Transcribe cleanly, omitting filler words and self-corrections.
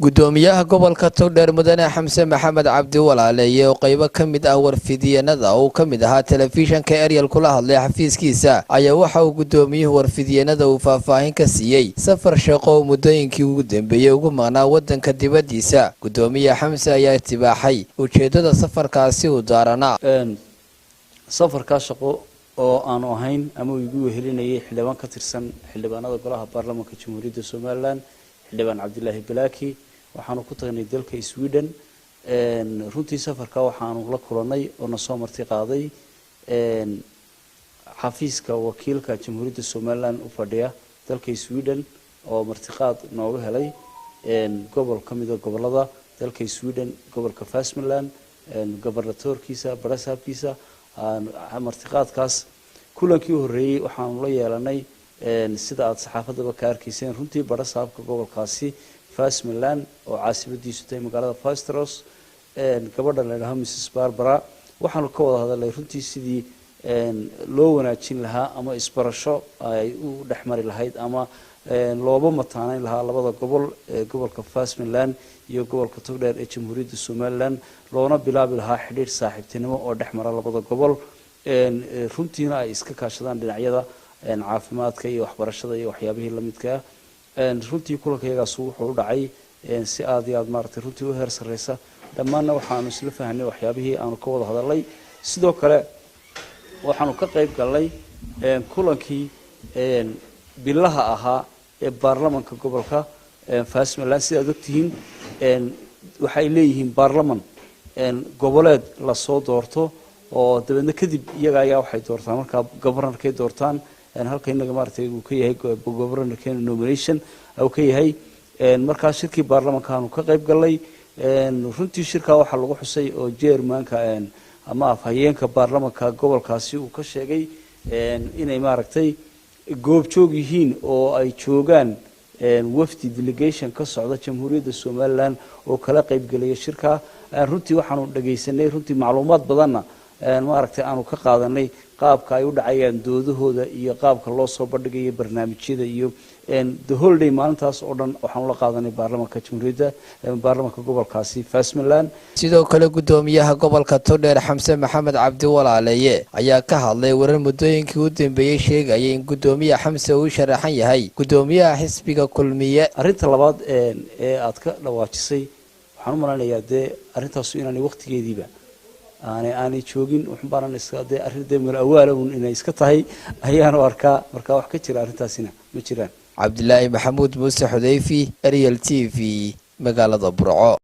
gudoomiyaha gobolka Togdheer Mudane Xamse Maxamed Cabdi Walaaleeye oo qaybo kamid ah warfidiyeenada oo kamid aha telefishanka Ariel kula hadlay xafiiskiisa ayaa waxa uu gudoomiyuhu warfidiyeenada uu faahfaahin ka siiyay safar shaqo muddooyinkii ugu dambeeyay ugu maqnaa wadanka dibadiisa. Gudoomiyaha Xamse ayaa tibaaxay ujeedada safarkaasi uu daarana safarka shaqo oo aan ahayn ama ugu wehelinayay xildhibaan ka tirsan xildhibaanada golaha baarlamaanka Jamhuuriyadda Soomaaliland xildhibaan Cabdilaahi Balaaki waxaanu ku tagnay dalka Sweden runtii safarka waxaanu la kulanay oo na soo marti qaaday xafiiska wakiilka Jamhuuriyadda Soomaaliland u fadhiya dalka Sweden oo martiqaad nooga helay gobol kamid ah gobolada dalka Sweden gobolka Västmanland gobornatorkiisa barasaabkiisa martiqaadkaas kulankii horeeyay waxaanu la yeelanay sida aad saxaafadaba ka arkayseen runtii barasaabka gobolkaasi Västmanland oo caasimaddiisu tahay magaalada Västerås gabadha la yiraahdo Mrs Barbara waxaanu ka wada hadalay runtii sidii loo wanaajin lahaa ama isbarasho ay u dhaxmari lahayd ama looba mataaneyn lahaa labada gobol gobolka Västmanland iyo gobolka Togdheer ee Jamhuuriyadda Soomaaliland loona bilaabi lahaa xiriir saaxiibtinimo oo dhaxmara labada gobol runtiina ay iska kaashadaan dhinacyada caafimaadka iyo waxbarashada iyo waxyaabihii la midka runtii kulankayaas wuxuu u dhacay si aad iyo aad maartay runtii u heer sareysa dhammaanna waxaanu isla fahnay waxyaabihii aanu ka wada hadalay sidoo kale waxaanu ka qayb galnay kulankii bilaha ahaa ee baarlamaanka gobolka Västmanland sida aad ogtihiin waxay leeyihiin baarlamaan goboleed la soo doorto oo dabadna kadib iyaga ayaa waxay doortaan marka gobornarkay doortaan halka inaga maartay uu ka yahay gobornarka nomination oo ka yahay marka shirkii baarlamaanka aanu ka qayb galnay runtii shirka waxa lagu xusay oo jeermanka ama afhayeenka baarlamaanka gobolkaasi uu ka sheegay inay maartay goob joog yihiin oo ay joogaan wafdi delegation ka socda Jamhuuriyadda Soomaaliland oo kala qayb galay shirka runtii waxaanu dhageysanay runtii macluumaad badanna maaragtay aanu ka qaadanay qaabka ay u dhacayaan doodahooda iyo qaabka loo soo bandhigayo barnaamijyada iyo the whole day maalintaas oo dhan waxaanu la qaadanay baarlamaanka Jamhuuriyadda baarlamaanka gobolkaasi Västmanland. sidoo kale gudoomiyaha gobolka Togdheer Xamse Maxamed Cabdi Walaaleeye ayaa ka hadlay warar muddooyinkii u dambeeyay sheegay in gudoomiyaha Xamse uu sharaxan yahay gudoomiyaha xisbiga kulmiye. Arinta labaad ee aad ka dhawaajisay waxaan u maleynayaa arintaas inaanay waqtigeediiba aanay joogin waxaan baaran iska arrinta meel awaalun inay iska tahay ayaan arkaa marka wax ka jira arintaasina ma jiraan. Cabdilaahi Maxamuud Muuse Xudayfi Ariel TV magaalada Burco.